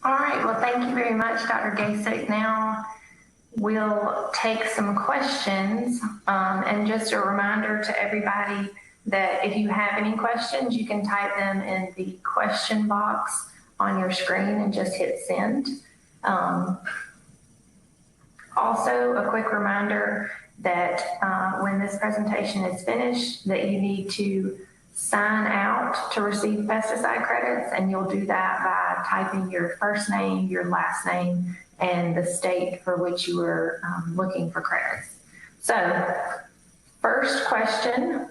All right, well, thank you very much, Dr. Gasic. Now we'll take some questions, and just a reminder to everybody that if you have any questions, you can type them in the question box on your screen and just hit send. Also, a quick reminder that when this presentation is finished, that you need to sign out to receive pesticide credits, and you'll do that by typing your first name, your last name, and the state for which you were looking for credits. So, first question,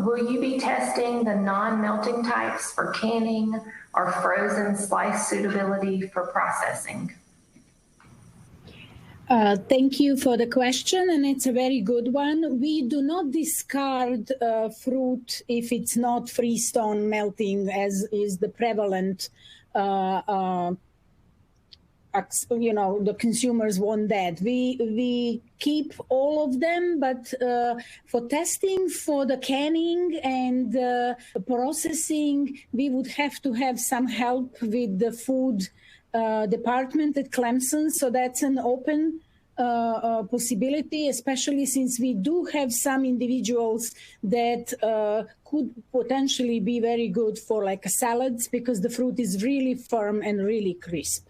will you be testing the non-melting types for canning or frozen slice suitability for processing? Thank you for the question, and it's a very good one. We do not discard fruit if it's not freestone melting, as is the prevalent, the consumers want that. We keep all of them, but for testing, for the canning and processing, we would have to have some help with the food department at Clemson, so that's an open possibility, especially since we do have some individuals that could potentially be very good for like salads, because the fruit is really firm and really crisp.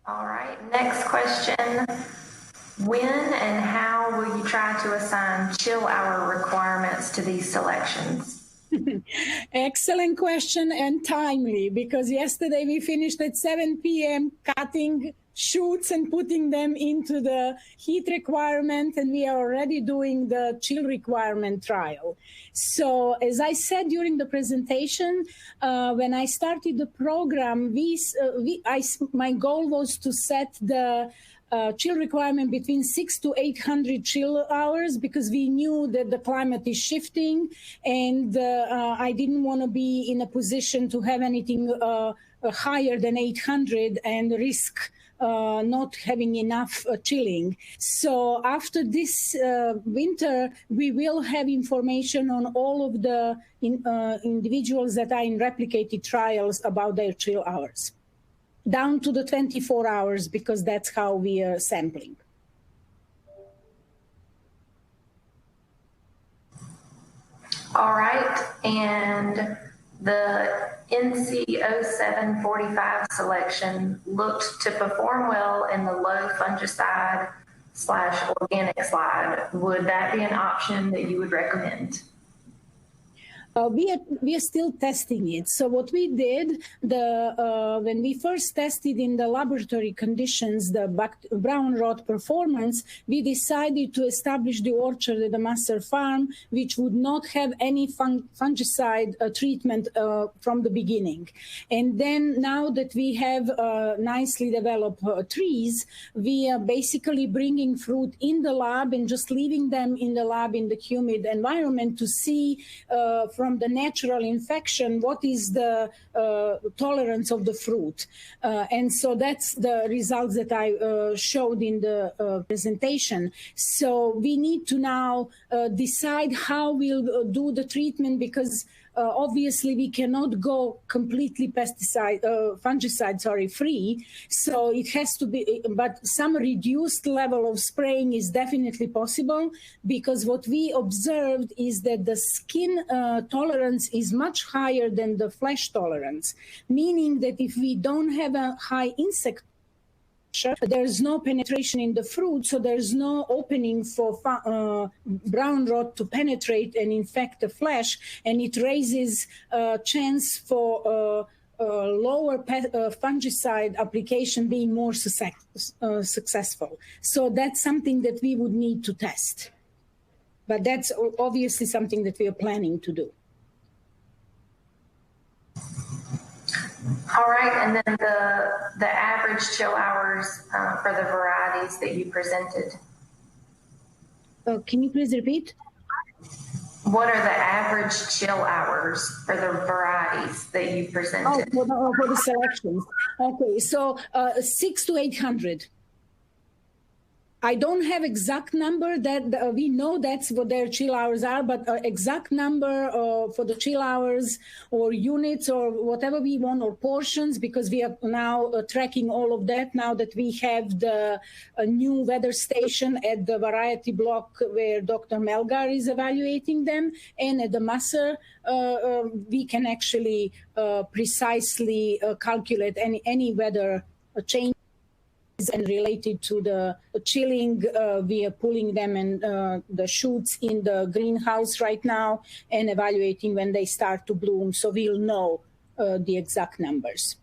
All right, next question. When and how will you try to assign chill hour requirements to these selections? Excellent question and timely, because yesterday we finished at 7 p.m. cutting shoots and putting them into the heat requirement, and we are already doing the chill requirement trial. So as I said during the presentation, when I started the program, my goal was to set the chill requirement between 600 to 800 chill hours, because we knew that the climate is shifting, and I didn't want to be in a position to have anything higher than 800 and risk not having enough chilling. So after this winter, we will have information on all of the individuals that are in replicated trials about their chill hours, down to the 24 hours, because that's how we are sampling. All right, and the NC0745 selection looked to perform well in the low fungicide / organic slide. Would that be an option that you would recommend? We are still testing it. So what we did, when we first tested in the laboratory conditions, the brown rot performance, we decided to establish the orchard at the master farm, which would not have any fungicide treatment from the beginning. And then now that we have nicely developed trees, we are basically bringing fruit in the lab and just leaving them in the lab in the humid environment to see from the natural infection what is the tolerance of the fruit. And so that's the results that I showed in the presentation. So we need to now decide how we'll do the treatment, because obviously we cannot go completely fungicide free. So it has to be, but some reduced level of spraying is definitely possible, because what we observed is that the skin tolerance is much higher than the flesh tolerance, meaning that if we don't have a high insect, there's no penetration in the fruit, so there's no opening for brown rot to penetrate and infect the flesh, and it raises chance for lower fungicide application being more successful. So that's something that we would need to test. But that's obviously something that we are planning to do. All right, and then the average chill hours for the varieties that you presented. Can you please repeat? What are the average chill hours for the varieties that you presented? Oh, for the selections. Okay, so 600 to 800. I don't have exact number that we know that's what their chill hours are, but exact number for the chill hours or units or whatever we want or portions, because we are now tracking all of that now that we have the new weather station at the variety block where Dr. Melgar is evaluating them, and at the Masser we can actually precisely calculate any weather change and related to the chilling. We are pulling them in the shoots in the greenhouse right now and evaluating when they start to bloom, so we'll know the exact numbers.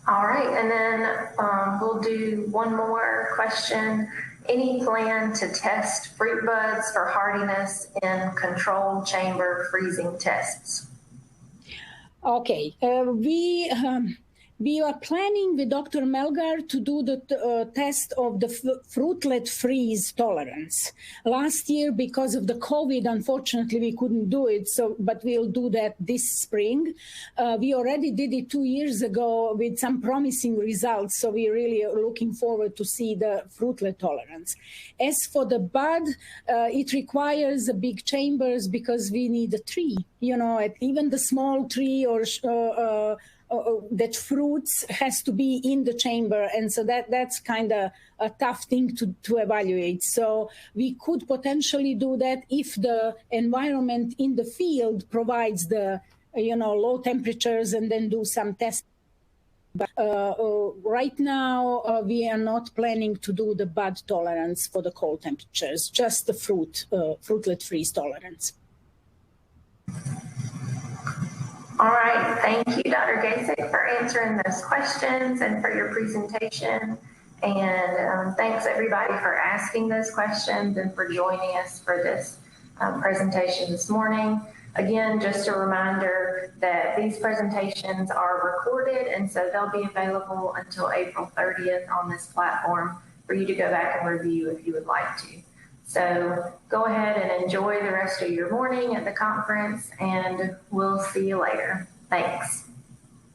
All right, and then we'll do one more question. Any plan to test fruit buds for hardiness in controlled chamber freezing tests? Okay, we are planning with Dr. Melgar to do the test of the fruitlet freeze tolerance. Last year, because of the COVID, unfortunately, we couldn't do it, but we'll do that this spring. We already did it 2 years ago with some promising results, so we really are looking forward to see the fruitlet tolerance. As for the bud, it requires big chambers because we need a tree. You know, even the small tree or that fruits has to be in the chamber, and so that's kind of a tough thing to evaluate. So we could potentially do that if the environment in the field provides the low temperatures, and then do some tests. But right now we are not planning to do the bud tolerance for the cold temperatures, just the fruitlet freeze tolerance. All right, thank you, Dr. Gasic, for answering those questions and for your presentation. And thanks everybody for asking those questions and for joining us for this presentation this morning. Again, just a reminder that these presentations are recorded, and so they'll be available until April 30th on this platform for you to go back and review if you would like to. So go ahead and enjoy the rest of your morning at the conference, and we'll see you later. Thanks.